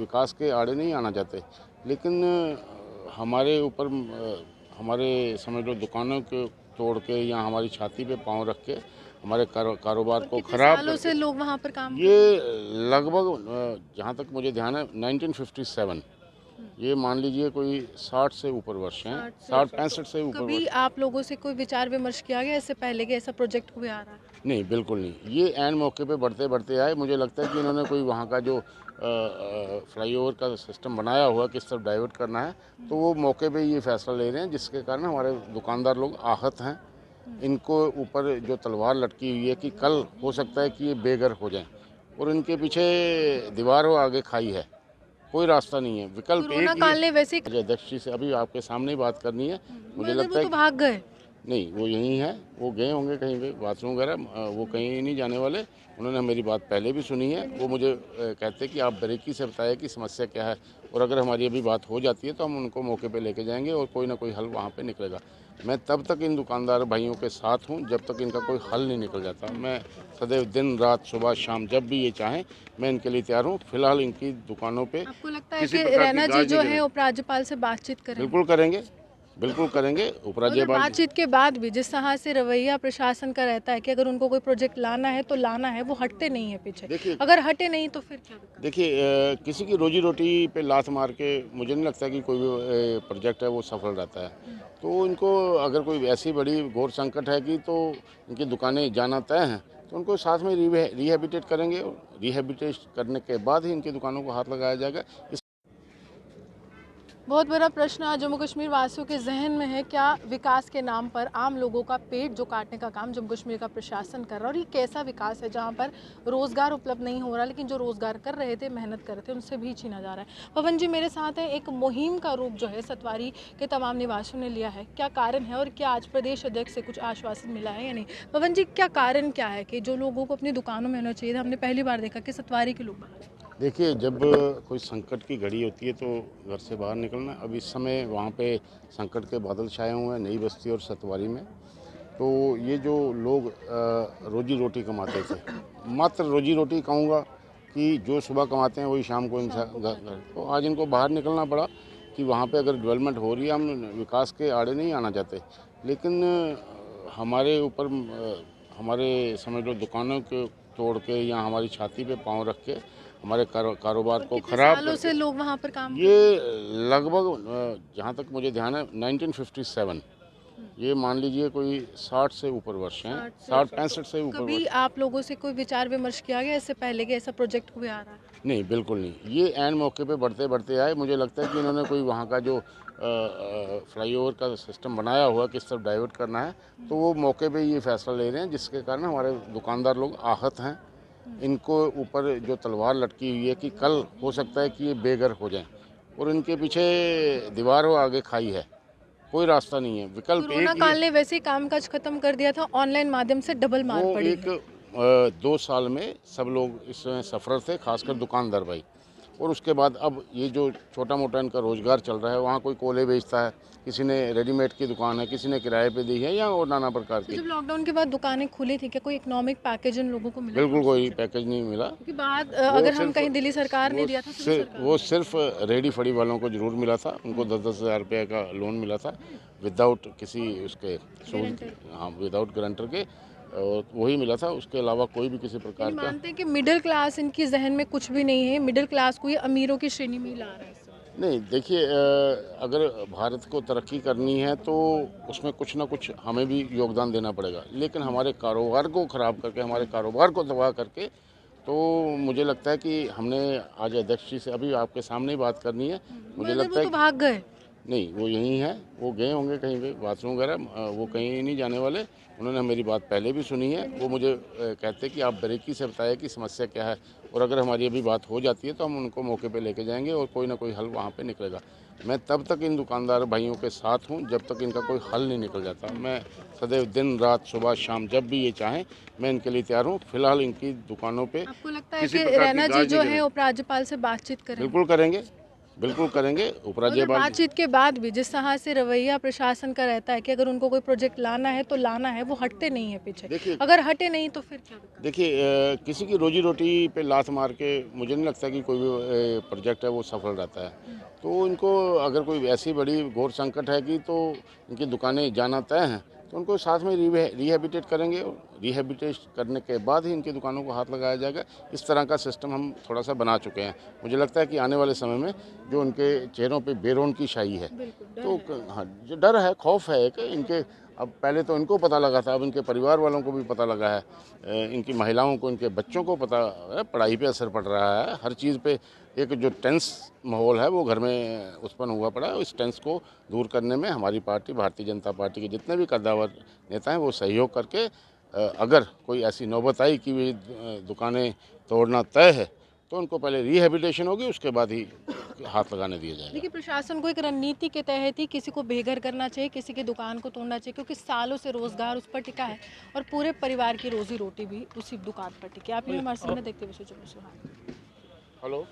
विकास के आड़े नहीं आना चाहते, लेकिन हमारे ऊपर हमारे समझ लो दुकानों को तोड़ के या हमारी छाती पे पाँव रख के हमारे कारोबार को कितने ख़राब सालों से लोग वहाँ पर काम ये लगभग जहाँ तक मुझे ध्यान है 1957, ये मान लीजिए कोई 60 से ऊपर वर्ष हैं, 60-65 से ऊपर कभी वर्ष। आप लोगों से कोई विचार विमर्श किया गया इससे पहले कि ऐसा प्रोजेक्ट कोई आ रहा है? नहीं, बिल्कुल नहीं। ये ऐन मौके पे बढ़ते आए। मुझे लगता है कि इन्होंने कोई वहाँ का जो फ्लाईओवर का सिस्टम बनाया हुआ किस तरफ डाइवर्ट करना है, तो वो मौके पे ये फैसला ले रहे हैं, जिसके कारण हमारे दुकानदार लोग आहत हैं। इनको ऊपर जो तलवार लटकी हुई है कि कल हो सकता है कि ये बेघर हो जाएं, और इनके पीछे दीवार और आगे खाई है, कोई रास्ता नहीं है। विकल्प कोरोना एक ही काल ने वैसे ही है। अध्यक्ष जी से अभी आपके सामने ही बात करनी है। मुझे मगर वो लगता है तो भाग गए। नहीं, वो यहीं है, वो गए होंगे कहीं पे बाथरूम वगैरह, वो कहीं नहीं जाने वाले। उन्होंने मेरी बात पहले भी सुनी है। वो मुझे कहते कि आप बारीकी से बताएं कि समस्या क्या है, और अगर हमारी अभी बात हो जाती है तो हम उनको मौके पे लेके जाएंगे और कोई ना कोई हल वहाँ पे निकलेगा। मैं तब तक इन दुकानदार भाइयों के साथ हूँ जब तक इनका कोई हल नहीं निकल जाता। मैं सदैव दिन रात सुबह शाम जब भी ये चाहें मैं इनके लिए तैयार हूँ। फिलहाल इनकी दुकानों पे आपको लगता है किसी कि प्रकार की रैना जी गाज जो नहीं है करें। उपराज्यपाल से बातचीत करें? बिल्कुल करेंगे, बिल्कुल करेंगे। मगर उपराज्यपाल बातचीत के बाद भी जिस तरह से रवैया प्रशासन का रहता है कि अगर उनको कोई प्रोजेक्ट लाना है तो लाना है, वो हटते नहीं है पीछे। देखिए अगर हटे नहीं तो फिर क्या दिक्कत? देखिए किसी की रोजी रोटी पे लात मार के मुझे नहीं लगता कि कोई भी प्रोजेक्ट है वो सफल रहता है। तो इनको अगर कोई ऐसी बड़ी घोर संकट है कि तो इनकी दुकानें जाना तय हैं, तो उनको साथ में रिहेबिटेट करेंगे। रिहेबिटेट करने के बाद ही इनकी दुकानों को हाथ लगाया जाएगा। बहुत बड़ा प्रश्न आज जम्मू कश्मीर वासियों के जहन में है, क्या विकास के नाम पर आम लोगों का पेट जो काटने का काम जम्मू कश्मीर का प्रशासन कर रहा है, और ये कैसा विकास है जहां पर रोजगार उपलब्ध नहीं हो रहा, लेकिन जो रोजगार कर रहे थे, मेहनत कर रहे थे, उनसे भी छीना जा रहा है। पवन जी मेरे साथ है। एक मुहिम का रूप जो है सतवारी के तमाम निवासियों ने लिया है, क्या कारण है और क्या आज प्रदेश अध्यक्ष से कुछ आश्वासन मिला है या नहीं? पवन जी, क्या कारण क्या है कि जो लोगों को अपनी दुकानों में होना चाहिए था, हमने पहली बार देखा कि सतवारी के लोग बाहर। देखिए, जब कोई संकट की घड़ी होती है तो घर से बाहर निकलना। अब इस समय वहाँ पे संकट के बादल छाए हुए हैं नई बस्ती और सतवारी में। तो ये जो लोग रोजी रोटी कमाते थे, मात्र रोजी रोटी कहूँगा कि जो सुबह कमाते हैं वही शाम को इंसान घर, तो आज इनको बाहर निकलना पड़ा कि वहाँ पे अगर डेवलपमेंट हो रही है। हम विकास के आड़े नहीं आना चाहते, लेकिन हमारे ऊपर हमारे समझ लो दुकानों को तोड़ के या हमारी छाती पे पाँव रख के हमारे कारोबार को कितने ख़राब सालों से लोग वहां पर काम ये लगभग जहाँ तक मुझे ध्यान है 1957, ये मान लीजिए कोई 60 से ऊपर वर्ष हैं, 60-65 से ऊपर कभी वर्ष। आप लोगों से कोई विचार विमर्श किया गया इससे पहले कि ऐसा प्रोजेक्ट कोई आ रहा है? नहीं, बिल्कुल नहीं। ये ऐन मौके पे बढ़ते आए। मुझे लगता है कि इन्होंने कोई वहाँ का जो फ्लाईओवर का सिस्टम बनाया हुआ किस तरफ डाइवर्ट करना है, तो वो मौके पे ये फैसला ले रहे हैं, जिसके कारण हमारे दुकानदार लोग आहत हैं। इनको ऊपर जो तलवार लटकी हुई है कि कल हो सकता है कि ये बेघर हो जाएं, और इनके पीछे दीवार और आगे खाई है, कोई रास्ता नहीं है। विकल्प कोरोना एक ही काल है। ने वैसे ही कामकाज खत्म कर दिया था, ऑनलाइन माध्यम से डबल मार वो पड़ी एक है। 2 साल में सब लोग इसमें सफ़र थे, खासकर दुकानदार भाई। और उसके बाद अब ये जो छोटा मोटा इनका रोज़गार चल रहा है, वहाँ कोई कोले बेचता है, किसी ने रेडीमेड की दुकान है, किसी ने किराए पे दी है, या और नाना प्रकार तो की। जब लॉकडाउन के बाद दुकानें खुली थी, क्या कोई इकोनॉमिक पैकेज उन लोगों को मिला था बिल्कुल उससे? कोई पैकेज नहीं मिला। क्योंकि बाद वो अगर हम सिर्फ कहीं दिल्ली सरकार ने दिया था तो भी सरकार वो ने सिर्फ रेडी फड़ी वालों को ज़रूर मिला था। उनको 10-10 हज़ार रुपये का लोन मिला था, विदाउट किसी उसके गारंटर। हाँ, विदाउट गारंटर के, और वही मिला था। उसके अलावा कोई भी किसी यानी प्रकार का मानते हैं कि मिडिल क्लास इनकी जहन में कुछ भी नहीं है, मिडिल क्लास को ये अमीरों की श्रेणी में ही ला रहा है इस समय। नहीं। देखिए अगर भारत को तरक्की करनी है तो उसमें कुछ ना कुछ हमें भी योगदान देना पड़ेगा, लेकिन हमारे कारोबार को ख़राब करके, हमारे कारोबार को तबाह करके, तो मुझे लगता है कि हमने आज अध्यक्ष जी से अभी आपके सामने ही बात करनी है। मुझे मगर वो लगता है तो भाग गए। नहीं, वो यहीं है, वो गए होंगे कहीं पे बाथरूम वगैरह, वो कहीं नहीं जाने वाले। उन्होंने मेरी बात पहले भी सुनी है। वो मुझे कहते कि आप बारीकी से बताएं कि समस्या क्या है, और अगर हमारी अभी बात हो जाती है तो हम उनको मौके पे लेके जाएंगे और कोई ना कोई हल वहाँ पे निकलेगा। मैं तब तक इन दुकानदार भाइयों के साथ हूँ जब तक इनका कोई हल नहीं निकल जाता। मैं सदैव दिन रात सुबह शाम जब भी ये चाहें मैं इनके लिए तैयार हूँ। फिलहाल इनकी दुकानों पर आपको लगता है किसी कि प्रकार की रैना जी गाज जो नहीं है करें। उपराज्यपाल से बातचीत करें? बिल्कुल करेंगे, बिल्कुल करेंगे। मगर उपराज्यपाल बातचीत के बाद भी जिस तरह से रवैया प्रशासन का रहता है कि अगर उनको कोई प्रोजेक्ट लाना है तो लाना है, वो हटते नहीं है पीछे। देखिए अगर हटे नहीं तो फिर क्या विकल्प? देखिए किसी की रोजी रोटी पे लात मार के मुझे नहीं लगता कि कोई भी प्रोजेक्ट है वो सफल रहता है। तो इनको अगर कोई ऐसी बड़ी घोर संकट है कि तो इनकी दुकानें जाना तय हैं, तो उनको साथ में रिहेबिटेट करेंगे। रिहेबिटेट करने के बाद ही इनकी दुकानों को हाथ लगाया जाएगा। इस तरह का सिस्टम हम थोड़ा सा बना चुके हैं। मुझे लगता है कि आने वाले समय में जो उनके चेहरों पे बेरौनकी छाई है, बिल्कुल डर तो है। हाँ, जो डर है, खौफ है कि इनके, अब पहले तो इनको पता लगा था, अब इनके परिवार वालों को भी पता लगा है, इनकी महिलाओं को, इनके बच्चों को पता है, पढ़ाई पे असर पड़ रहा है, हर चीज़ पे एक जो टेंस माहौल है वो घर में उत्पन्न हुआ पड़ा है। इस टेंस को दूर करने में हमारी पार्टी, भारतीय जनता पार्टी के जितने भी कद्दावर नेता हैं वो सहयोग करके, अगर कोई ऐसी नौबत आई कि वे दुकानें तोड़ना तय है, तो उनको पहले रिहेबिलिटेशन होगी, उसके बाद ही हाथ लगाने दिया जाएगा। देखिए प्रशासन को एक रणनीति के तहत ही किसी को बेघर करना चाहिए, किसी की दुकान को तोड़ना चाहिए, क्योंकि सालों से रोजगार उस पर टिका है और पूरे परिवार की रोजी रोटी भी उसी दुकान पर टिकी है। आप ये हमारे सामने देखते हुए सोचो। हेलो।